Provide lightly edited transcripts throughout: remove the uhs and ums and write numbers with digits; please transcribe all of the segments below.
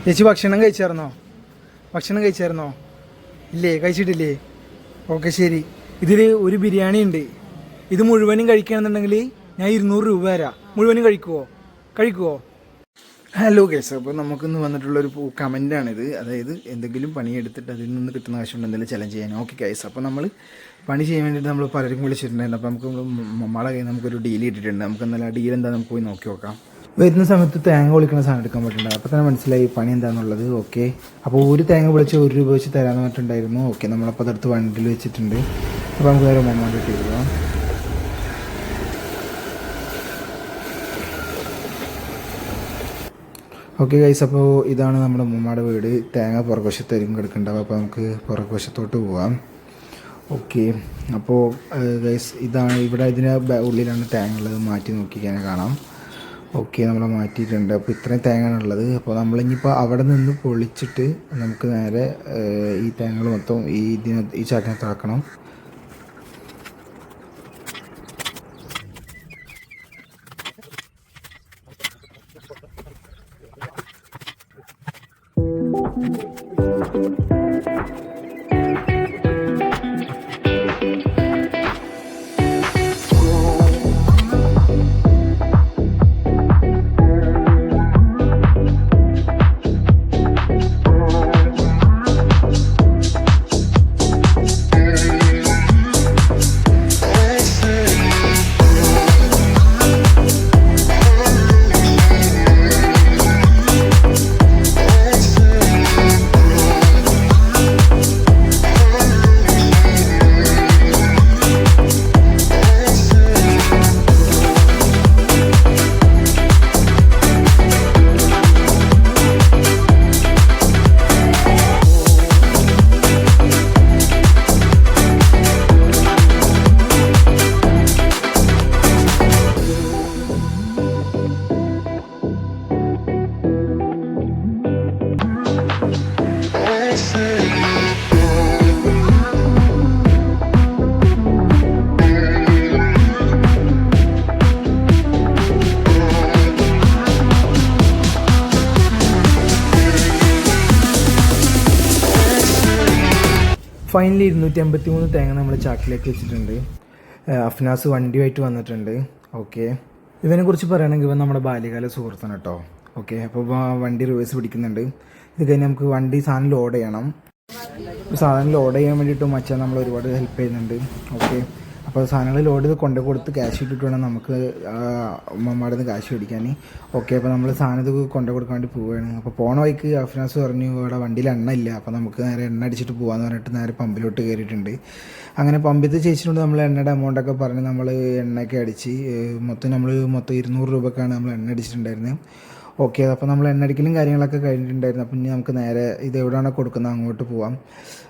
ചേച്ചി ഭക്ഷണം കഴിച്ചായിരുന്നോ? ഇല്ലേ, കഴിച്ചിട്ടില്ലേ? ഓക്കെ ശരി. ഇതിൽ ഒരു ബിരിയാണി ഉണ്ട്. ഇത് മുഴുവനും കഴിക്കുകയാണെന്നുണ്ടെങ്കിൽ ഞാൻ 200 രൂപ തരാം. മുഴുവനും കഴിക്കുമോ? ഹലോ ഗൈസ്, അപ്പോൾ നമുക്കിന്ന് വന്നിട്ടുള്ളൊരു കമൻറ്റാണിത്. അതായത് എന്തെങ്കിലും പണിയെടുത്തിട്ട് അതിൽ നിന്ന് കിട്ടുന്ന ആവശ്യമുണ്ട് എന്തെങ്കിലും ചലഞ്ച് ചെയ്യാൻ. ഓക്കെ ഗൈസ്, അപ്പോൾ നമ്മൾ പണി ചെയ്യാൻ വേണ്ടിയിട്ട് നമ്മൾ പലരും വിളിച്ചിട്ടുണ്ടായിരുന്നു. അപ്പോൾ നമുക്ക് നമ്മളെ കയ്യിൽ നമുക്കൊരു ഡീൽ ഇട്ടിട്ടുണ്ട്. നമുക്ക് എന്തായാലും ആ ഡീൽ എന്താ നമുക്ക് പോയി നോക്കി നോക്കാം. വരുന്ന സമയത്ത് തേങ്ങ പൊളിക്കുന്ന സാധനം എടുക്കാൻ പറ്റുന്നുണ്ട്. അപ്പോൾ തന്നെ മനസ്സിലായി പണി എന്താണെന്നുള്ളത്. ഓക്കെ, അപ്പോൾ ഒരു തേങ്ങ പൊളിച്ച് 1 രൂപ വെച്ച് തരാമെന്ന് പറഞ്ഞിട്ടുണ്ടായിരുന്നു. ഓക്കെ, നമ്മളപ്പോൾ അതെടുത്ത് വണ്ടിയിൽ വെച്ചിട്ടുണ്ട്. അപ്പോൾ നമുക്ക് വേറെ മൊമെൻ്റ് ഇട്ടിരിക്കാം. ഓക്കെ ഗൈസ്, അപ്പോൾ ഇതാണ് നമ്മുടെ ഉമ്മയുടെ വീട്. തേങ്ങ പുറകുവശത്തായിരിക്കും കിടക്കുന്നുണ്ടാവും. അപ്പോൾ നമുക്ക് പുറകുവശത്തോട്ട് പോവാം. ഓക്കെ, അപ്പോൾ ഗൈസ് ഇതാണ് ഇവിടെ ഇതിന് ഉള്ളിലാണ് തേങ്ങ ഉള്ളത്. മാറ്റി നോക്കിക്കാൻ കാണാം. ഓക്കെ, നമ്മൾ മാറ്റിയിട്ടുണ്ട്. അപ്പോൾ ഇത്രയും തേങ്ങയാണുള്ളത്. അപ്പോൾ നമ്മളിനിപ്പോൾ അവിടെ നിന്ന് പൊളിച്ചിട്ട് നമുക്ക് നേരെ ഈ തേങ്ങകൾ മൊത്തം ഈ ചാക്കിനകത്താക്കണം. ഫൈനലി 253 തേങ്ങ നമ്മൾ ചാക്കിലേക്ക് വെച്ചിട്ടുണ്ട്. അഫ്നാസ് വണ്ടിയുമായിട്ട് വന്നിട്ടുണ്ട്. ഓക്കെ, ഇവനെക്കുറിച്ച് പറയുകയാണെങ്കിൽ ഇവൻ നമ്മുടെ ബാല്യകാല സുഹൃത്താണ് കേട്ടോ. ഓക്കെ, അപ്പോൾ വണ്ടി റിവേഴ്സ് പിടിക്കുന്നുണ്ട്. ഇത് കഴിഞ്ഞ് നമുക്ക് വണ്ടി സാധനം ലോഡ് ചെയ്യണം. സാധനം ലോഡ് ചെയ്യാൻ വേണ്ടിയിട്ട് മച്ചാൻ നമ്മൾ ഒരുപാട് ഹെൽപ്പ് ചെയ്യുന്നുണ്ട്. ഓക്കെ, അപ്പോൾ സാധനങ്ങൾ ലോഡ് ചെയ്ത് കൊണ്ടു കൊടുത്ത് ക്യാഷ് ഇട്ടിട്ട് വേണം നമുക്ക് ഉമ്മമാടെ നിന്ന് കാശ് മേടിക്കാൻ. ഓക്കെ, അപ്പോൾ നമ്മൾ സാധനം ഇത് കൊണ്ടു കൊടുക്കാൻ വേണ്ടി പോവുകയാണ്. അപ്പോൾ പോണ വഴിക്ക് അഫ്നാസ് പറഞ്ഞു ഇവിടെ വണ്ടിയിൽ എണ്ണ ഇല്ല, അപ്പോൾ നമുക്ക് നേരെ എണ്ണ അടിച്ചിട്ട് പോകാമെന്ന് പറഞ്ഞിട്ട് നേരെ പമ്പിലോട്ട് കയറിയിട്ടുണ്ട്. അങ്ങനെ പമ്പിൽ ചേച്ചിനോട് നമ്മൾ എണ്ണയുടെ എമൗണ്ടൊക്കെ പറഞ്ഞ് നമ്മൾ എണ്ണയൊക്കെ അടിച്ച് മൊത്തം 200 രൂപക്കാണ് നമ്മൾ എണ്ണ അടിച്ചിട്ടുണ്ടായിരുന്നത്. ഓക്കെ, അപ്പോൾ നമ്മൾ എണ്ണടിക്കലും കാര്യങ്ങളൊക്കെ കഴിഞ്ഞിട്ടുണ്ടായിരുന്നു. അപ്പം ഇനി നമുക്ക് നേരെ ഇത് എവിടെയാണോ കൊടുക്കുന്നത്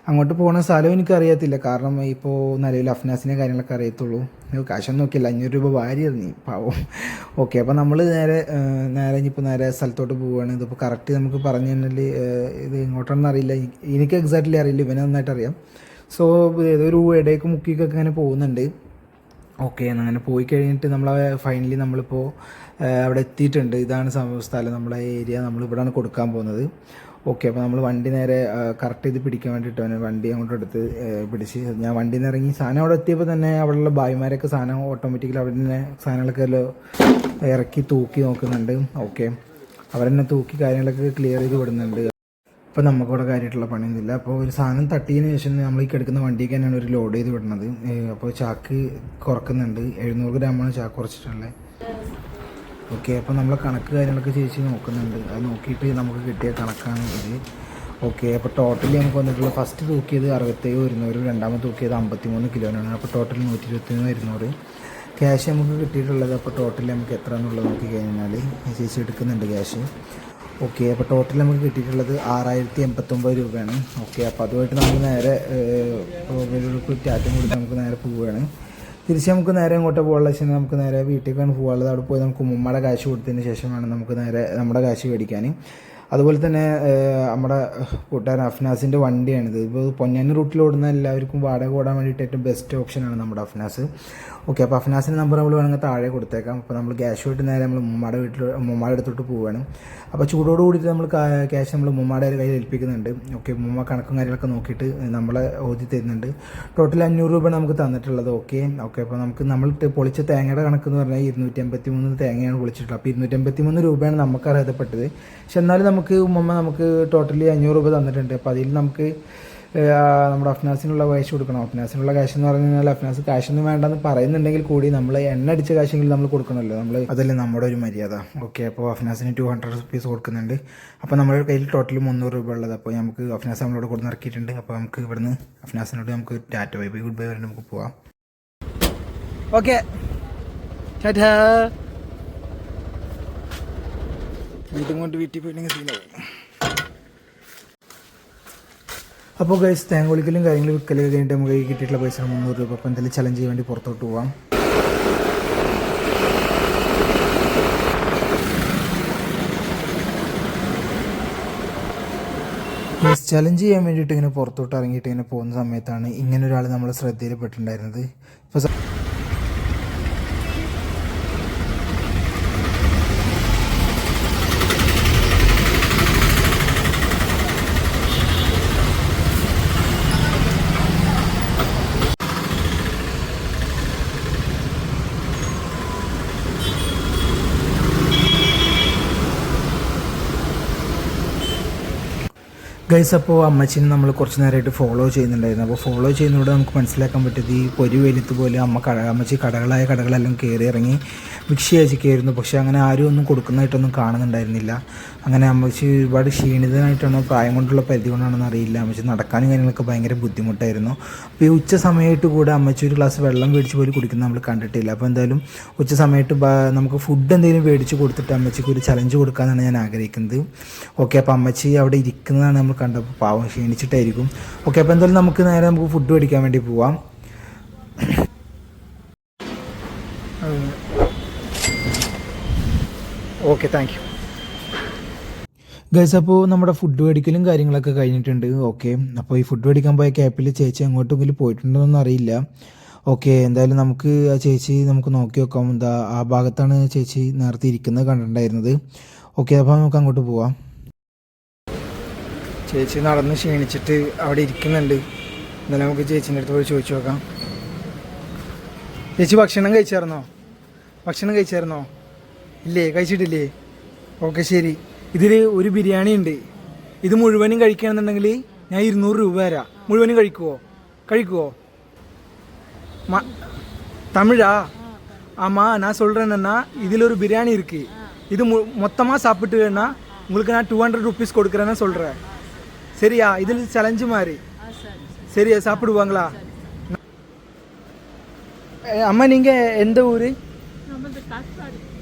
അങ്ങോട്ട് പോകുന്ന സ്ഥലം എനിക്കറിയത്തില്ല. കാരണം ഇപ്പോൾ നിലവിൽ അഫ്നാസിനെ കാര്യങ്ങളൊക്കെ അറിയത്തുള്ളൂ. കാശൊന്നും നോക്കിയില്ല, 500 രൂപ വാരിയിരുന്നു പാവം. ഓക്കെ, അപ്പോൾ നമ്മൾ നേരെ ഇനിയിപ്പോൾ നേരെ സ്ഥലത്തോട്ട് പോവുകയാണ്. ഇതിപ്പോൾ കറക്റ്റ് നമുക്ക് പറഞ്ഞു കഴിഞ്ഞാൽ ഇത് എങ്ങോട്ടാണെന്ന് അറിയില്ല, എനിക്ക് എക്സാക്ട്ലി അറിയില്ല, ഇവനെ നന്നായിട്ട് അറിയാം. സോ ഏതൊരു ഇടയ്ക്ക് മുക്കിക്കൊക്കെ അങ്ങനെ പോകുന്നുണ്ട്. ഓക്കെ, അങ്ങനെ പോയി കഴിഞ്ഞിട്ട് ഫൈനലി നമ്മളിപ്പോൾ അവിടെ എത്തിയിട്ടുണ്ട്. ഇതാണ് സ്ഥലം, നമ്മളെ ഏരിയ. നമ്മളിവിടെയാണ് കൊടുക്കാൻ പോകുന്നത്. ഓക്കെ, അപ്പോൾ നമ്മൾ വണ്ടി നേരെ കറക്റ്റ് ചെയ്ത് പിടിക്കാൻ വേണ്ടിയിട്ടാണ് വണ്ടി അങ്ങോട്ട് എടുത്ത് പിടിച്ച് ഞാൻ വണ്ടിയിൽ നിന്ന് ഇറങ്ങി. സാധനം അവിടെ എത്തിയപ്പോൾ തന്നെ അവിടെയുള്ള ഭായിമാരൊക്കെ സാധനം ഓട്ടോമാറ്റിക്കലി അവിടെ തന്നെ സാധനങ്ങളൊക്കെ ഇറക്കി തൂക്കി നോക്കുന്നുണ്ട്. ഓക്കെ, അവരെന്നെ തൂക്കി കാര്യങ്ങളൊക്കെ ക്ലിയർ ചെയ്ത് വിടുന്നുണ്ട്. അപ്പോൾ നമുക്കവിടെ കാര്യമായിട്ടുള്ള പണിയൊന്നുമില്ല. അപ്പോൾ ഒരു സാധനം തട്ടിയതിന് ശേഷം നമ്മൾ ഈ കിടക്കുന്ന വണ്ടിക്ക് തന്നെയാണ് ഒരു ലോഡ് ചെയ്ത് വിടുന്നത്. അപ്പോൾ ചാക്ക് കുറക്കുന്നുണ്ട്. 700 ഗ്രാമാണ് ചാക്ക് കുറച്ചിട്ടുള്ളത്. ഓക്കെ, അപ്പോൾ നമ്മൾ കണക്ക് കാര്യങ്ങളൊക്കെ ചേച്ചി നോക്കുന്നുണ്ട്. അത് നോക്കിയിട്ട് നമുക്ക് കിട്ടിയ കണക്കാണ് ഇത്. ഓക്കെ, അപ്പോൾ ടോട്ടലി നമുക്ക് വന്നിട്ടുള്ള ഫസ്റ്റ് തൂക്കിയത് 67 രണ്ടാമത് തൂക്കിയത് 53 കിലോനാണ്. അപ്പോൾ ടോട്ടൽ 121 ക്യാഷ് നമുക്ക് കിട്ടിയിട്ടുള്ളത്. അപ്പോൾ ടോട്ടലി നമുക്ക് എത്ര എന്നുള്ളത് നോക്കി കഴിഞ്ഞാൽ ചേച്ചി എടുക്കുന്നുണ്ട് ക്യാഷ്. ഓക്കെ, അപ്പോൾ ടോട്ടൽ നമുക്ക് കിട്ടിയിട്ടുള്ളത് 6089 രൂപയാണ്. ഓക്കെ, അപ്പോൾ അതുമായിട്ട് നമ്മൾ നേരെ ടാറ്റം കൊടുത്ത് നമുക്ക് നേരെ പോവുകയാണ്. തിരിച്ച് നമുക്ക് നേരെ അങ്ങോട്ട് പോകാനുള്ള വെച്ചാൽ നമുക്ക് നേരെ വീട്ടിലേക്കാണ് പോകാനുള്ളത്. അവിടെ പോയി നമുക്ക് ഉമ്മയുടെ കാശ് കൊടുത്തതിന് ശേഷം വേണം നമുക്ക് നേരെ നമ്മുടെ കാശ് മേടിക്കാൻ. അതുപോലെ തന്നെ നമ്മുടെ കൂട്ടുകാരൻ അഫ്നാസിൻ്റെ വണ്ടിയാണിത്. ഇപ്പോൾ പൊന്നാനി റൂട്ടിൽ ഓടുന്ന എല്ലാവർക്കും വാടക ഓടാൻ വേണ്ടിയിട്ട് ഏറ്റവും ബെസ്റ്റ് ഓപ്ഷനാണ് നമ്മുടെ അഫ്നാസ്. ഓക്കെ, അപ്പോൾ അഫ്നാസിൻ്റെ നമ്പർ നമ്മൾ വേണമെങ്കിൽ താഴെ കൊടുത്തേക്കാം. അപ്പോൾ നമ്മൾ ക്യാഷുമായിട്ട് നേരെ നമ്മൾ മുമ്മാടെ അടുത്തോട്ട് പോവുകയാണ്. അപ്പോൾ ചൂടോട് കൂടിയിട്ട് നമ്മൾ ക്യാഷ് നമ്മൾ മുമ്മാടെ കയ്യിൽ ഏൽപ്പിക്കുന്നുണ്ട്. ഓക്കെ, മുമ്മ കണക്കും കാര്യങ്ങളൊക്കെ നോക്കിയിട്ട് നമ്മളെ ഓതി തരുന്നുണ്ട്. ടോട്ടൽ 500 രൂപ നമുക്ക് തന്നിട്ടുള്ളത്. ഓക്കെ, അപ്പോൾ നമ്മൾ പൊളിച്ച തേങ്ങയുടെ കണക്കെന്ന് പറഞ്ഞാൽ 283 തേങ്ങയാണ് പൊളിച്ചിട്ടുള്ളത്. അപ്പോൾ 283 രൂപയാണ് നമുക്ക് അർഹതപ്പെട്ടത്. പക്ഷെ എന്നാലും നമുക്ക് ടോട്ടലി 500 രൂപ തന്നിട്ടുണ്ട്. അപ്പോൾ അതിൽ നമുക്ക് നമ്മുടെ അഫ്നാസിനുള്ള ക്യാഷ് കൊടുക്കണം. അഫ്നാസിനുള്ള ക്യാഷ് എന്ന് പറഞ്ഞു കഴിഞ്ഞാൽ അഫ്നാസ് ക്യാഷൊന്നും വേണ്ടെന്ന് പറയുന്നുണ്ടെങ്കിൽ കൂടി നമ്മൾ എണ്ണ അടിച്ച കാശെങ്കിലും നമ്മൾ കൊടുക്കണമല്ലോ. അതല്ലേ നമ്മുടെ ഒരു മര്യാദ. ഓക്കെ, അപ്പോൾ അഫ്നാസിന് 200 റുപ്പീസ് കൊടുക്കുന്നുണ്ട്. അപ്പോൾ നമ്മുടെ കയ്യിൽ ടോട്ടൽ 300 രൂപ ഉള്ളത്. അപ്പോൾ നമുക്ക് അഫ്നാസ് നമ്മളോട് കൊടുത്ത് ഇറക്കിയിട്ടുണ്ട്. അപ്പോൾ നമുക്ക് ഇവിടുന്ന് അഫ്നാസിനോട് നമുക്ക് Tata bye bye good bye പറഞ്ഞിട്ട് നമുക്ക് പോവാം. ഓക്കെ, ടാറ്റാ. വീട്ടിൽ പോയില്ലെങ്കിൽ സീനാവും. അപ്പോൾ ഗൈസ്, തേങ്ങ പൊളിക്കലും കാര്യങ്ങളും വിൽക്കലൊക്കെ കഴിഞ്ഞിട്ട് നമുക്ക് കിട്ടിയിട്ടുള്ള പൈസ 300 രൂപ. അപ്പോൾ എന്തെങ്കിലും ചലഞ്ച് ചെയ്യാൻ വേണ്ടി പുറത്തോട്ട് പോവാം. ചലഞ്ച് ചെയ്യാൻ വേണ്ടിയിട്ട് ഇങ്ങനെ പുറത്തോട്ട് ഇറങ്ങിയിട്ട് ഇങ്ങനെ പോകുന്ന സമയത്താണ് ഇങ്ങനെ ഒരാൾ നമ്മളെ ശ്രദ്ധയിൽപ്പെട്ടിട്ടുണ്ടായിരുന്നത്. ഇപ്പോൾ ഗൈസ്, അപ്പോൾ അമ്മച്ചിനെ നമ്മൾ കുറച്ച് നേരമായിട്ട് ഫോളോ ചെയ്യുന്നുണ്ടായിരുന്നു. അപ്പോൾ ഫോളോ ചെയ്യുന്നതോടെ നമുക്ക് മനസ്സിലാക്കാൻ പറ്റിയത് ഈ പൊരി വെലുത്ത് പോലെ അമ്മച്ചി കടകളെല്ലാം കയറി ഇറങ്ങി മിക്സ് യാചിക്കായിരുന്നു. പക്ഷേ അങ്ങനെ ആരും ഒന്നും കൊടുക്കുന്നതായിട്ടൊന്നും കാണുന്നുണ്ടായിരുന്നില്ല. അങ്ങനെ അമ്മച്ചി ഒരുപാട് ക്ഷീണിതനായിട്ടാണോ പ്രായം കൊണ്ടുള്ള പരിധി കൊണ്ടാണെന്ന് അറിയില്ല, അമ്മച്ചി നടക്കാനും കാര്യങ്ങളൊക്കെ ഭയങ്കര ബുദ്ധിമുട്ടായിരുന്നു. അപ്പോൾ ഈ ഉച്ച സമയമായിട്ട് കൂടെ അമ്മച്ചി ഒരു ഗ്ലാസ് വെള്ളം മേടിച്ച് പോലും കുടിക്കുന്നത് നമ്മൾ കണ്ടിട്ടില്ല. അപ്പോൾ എന്തായാലും ഉച്ച സമയത്ത് നമുക്ക് ഫുഡ് എന്തെങ്കിലും മേടിച്ച് കൊടുത്തിട്ട് അമ്മച്ചിക്ക് ഒരു ചലഞ്ച് കൊടുക്കാമെന്നാണ് ഞാൻ ആഗ്രഹിക്കുന്നത്. ഓക്കെ, അപ്പോൾ അമ്മച്ചി അവിടെ ഇരിക്കുന്നതാണ് നമ്മൾ കണ്ടപ്പോൾ. പാവം ക്ഷീണിച്ചിട്ടായിരിക്കും. ഓക്കെ, അപ്പോൾ എന്തായാലും നമുക്ക് ഫുഡ് മേടിക്കാൻ വേണ്ടി പോവാം. Okay, thank you guys. അപ്പോൾ നമ്മുടെ ഫുഡ് മേടിക്കലും കാര്യങ്ങളൊക്കെ കഴിഞ്ഞിട്ടുണ്ട്. ഓക്കെ, അപ്പോൾ ഈ ഫുഡ് മേടിക്കാൻ പോയ ക്യാപ്പിൽ ചേച്ചി എങ്ങോട്ടെങ്കിലും പോയിട്ടുണ്ടോയെന്ന് അറിയില്ല. ഓക്കെ, എന്തായാലും നമുക്ക് ആ ചേച്ചി നമുക്ക് നോക്കി നോക്കാം. ആ ഭാഗത്താണ് ചേച്ചി നേരത്തെ ഇരിക്കുന്നത് കണ്ടിട്ടുണ്ടായിരുന്നത്. ഓക്കെ, അപ്പോൾ നമുക്ക് അങ്ങോട്ട് പോവാം. ചേച്ചി നടന്ന് ക്ഷീണിച്ചിട്ട് അവിടെ ഇരിക്കുന്നുണ്ട്. എന്നാലും നമുക്ക് ചേച്ചീൻ്റെ അടുത്ത് പോയി ചോദിച്ചു നോക്കാം. ചേച്ചി ഭക്ഷണം കഴിച്ചായിരുന്നോ? ഇല്ലേ, കഴിച്ചിട്ടില്ലേ? ഓക്കെ, ശരി. ഇതിൽ ഒരു ബിരിയാണി ഉണ്ട്. ഇത് മുഴുവനും കഴിക്കുകയാണെന്നുണ്ടെങ്കിൽ ഞാൻ 200 രൂപ തരാം. മുഴുവനും കഴിക്കുവോ? தமிழா? ஆமாம், நான் சொல்கிறேன் என்னன்னா, இதில் ஒரு பிரியாணி இருக்குது. இது மொத்தமாக சாப்பிட்டுன்னா உங்களுக்கு நான் 200 ருபீஸ் கொடுக்குறேன்னு சொல்கிறேன். சரியா? இதில் சேலஞ்சு மாதிரி. சரியா? சாப்பிடுவாங்களா? அம்மா, நீங்கள் எந்த ஊர்?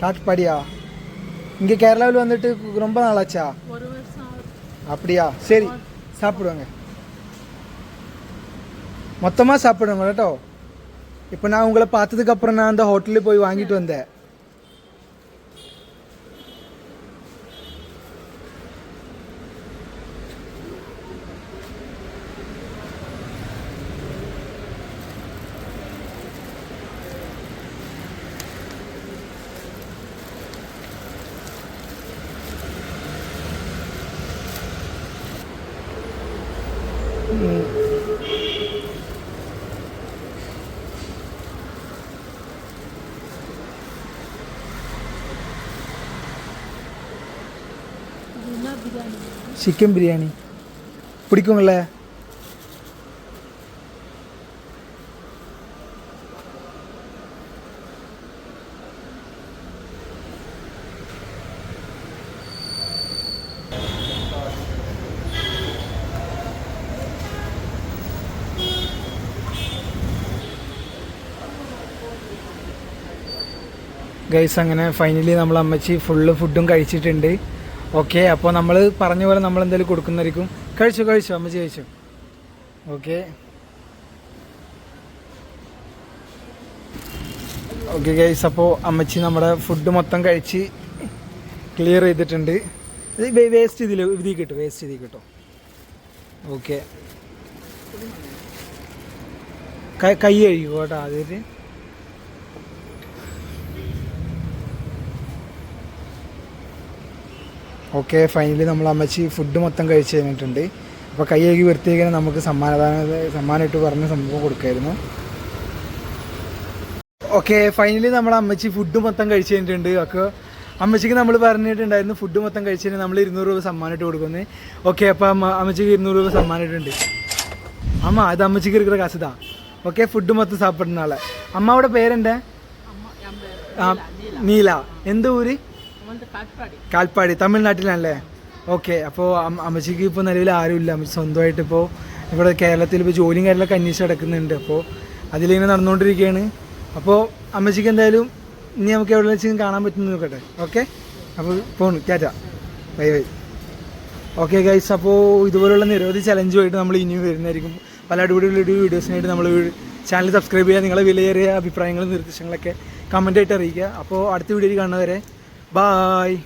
காட்பாடியா? இங்கே கேரளாவில் வந்துட்டு ரொம்ப நாளாச்சா? அப்படியா? சரி, சாப்பிடுவாங்க. மொத்தமாக சாப்பிடுவாங்க கேட்டோ. இப்போ நான் உங்களை பார்த்ததுக்கப்புறம் நான் அந்த ஹோட்டலில் போய் வாங்கிட்டு வந்தேன். சிக்கன் பிரியாணி பிடிக்குங்கள? ഗൈസ്, അങ്ങനെ ഫൈനലി നമ്മൾ അമ്മച്ചി ഫുഡും കഴിച്ചിട്ടുണ്ട്. ഓക്കെ, അപ്പോൾ നമ്മൾ പറഞ്ഞ പോലെ നമ്മൾ എന്തെങ്കിലും കൊടുക്കുന്നതായിരിക്കും. കഴിച്ചു അമ്മച്ചി കഴിച്ചു. ഓക്കെ ഗൈസ്, അപ്പോൾ അമ്മച്ചി നമ്മുടെ ഫുഡ് മൊത്തം കഴിച്ച് ക്ലിയർ ചെയ്തിട്ടുണ്ട്. വേസ്റ്റ് ഇതിൽ കിട്ടും, വേസ്റ്റ് ഇതിൽ കിട്ടും. ഓക്കെ, കൈ കഴുകും കേട്ടോ ആദ്യമായിട്ട്. ഓക്കെ, ഫൈനലി നമ്മൾ അമ്മച്ചി ഫുഡ് മൊത്തം കഴിച്ച് കഴിഞ്ഞിട്ടുണ്ട്. അപ്പോൾ കൈ കഴുകി വൃത്തിയാക്കാൻ നമുക്ക് സമ്മാനമായിട്ട് പറഞ്ഞ സംഭവം കൊടുക്കായിരുന്നു. ഓക്കെ, ഫൈനലി നമ്മൾ അമ്മച്ചി ഫുഡ് മൊത്തം കഴിച്ച് കഴിഞ്ഞിട്ടുണ്ട്. അപ്പോൾ അമ്മച്ചിക്ക് നമ്മൾ പറഞ്ഞിട്ടുണ്ടായിരുന്നു ഫുഡ് മൊത്തം കഴിച്ചതിന് നമ്മൾ 200 രൂപ സമ്മാനമായിട്ട് കൊടുക്കുന്നത്. ഓക്കെ, അപ്പോൾ അമ്മച്ചിക്ക് 200 രൂപ സമ്മാനമായിട്ടുണ്ട്. അമ്മ അത് അമ്മച്ചിക്ക് ഇരിക്കുന്ന കാശുതാ. ഓക്കെ, ഫുഡ് മൊത്തം സാപ്പിടുന്ന ആളെ. അമ്മയുടെ പേരെൻ്റെ? നീല. എന്ത് ഊര്? കാൽപ്പാടി, തമിഴ്നാട്ടിലാണല്ലേ? ഓക്കെ, അപ്പോൾ അമ്മച്ചിക്ക് ഇപ്പോൾ നിലവിൽ ആരുമില്ല. അമ്മച്ചി സ്വന്തമായിട്ട് ഇപ്പോൾ ഇവിടെ കേരളത്തിൽ ഇപ്പോൾ ജോലിയും കാര്യങ്ങളൊക്കെ അന്വേഷിച്ച് നടക്കുന്നുണ്ട്. അപ്പോൾ അതിലിങ്ങനെ നടന്നുകൊണ്ടിരിക്കുകയാണ്. അപ്പോൾ അമ്മച്ചിക്ക് എന്തായാലും ഇനി നമുക്ക് എവിടെ വെച്ച് കാണാൻ പറ്റുമെന്ന് നോക്കട്ടെ. ഓക്കെ, അപ്പോൾ പോണു, Tata, bye bye. Okay guys, അപ്പോൾ ഇതുപോലുള്ള നിരവധി ചലഞ്ചുമായിട്ട് നമ്മൾ ഇനിയും വരുന്നതായിരിക്കും. പല അടിപൊളി വീഡിയോസിനായിട്ട് നമ്മൾ ചാനൽ സബ്സ്ക്രൈബ് ചെയ്യുക. നിങ്ങളെ വിലയേറിയ അഭിപ്രായങ്ങളും നിർദ്ദേശങ്ങളൊക്കെ കമൻറ്റായിട്ട് അറിയിക്കുക. അപ്പോൾ അടുത്ത വീഡിയോയിൽ കാണുന്നവരെ ബായ്.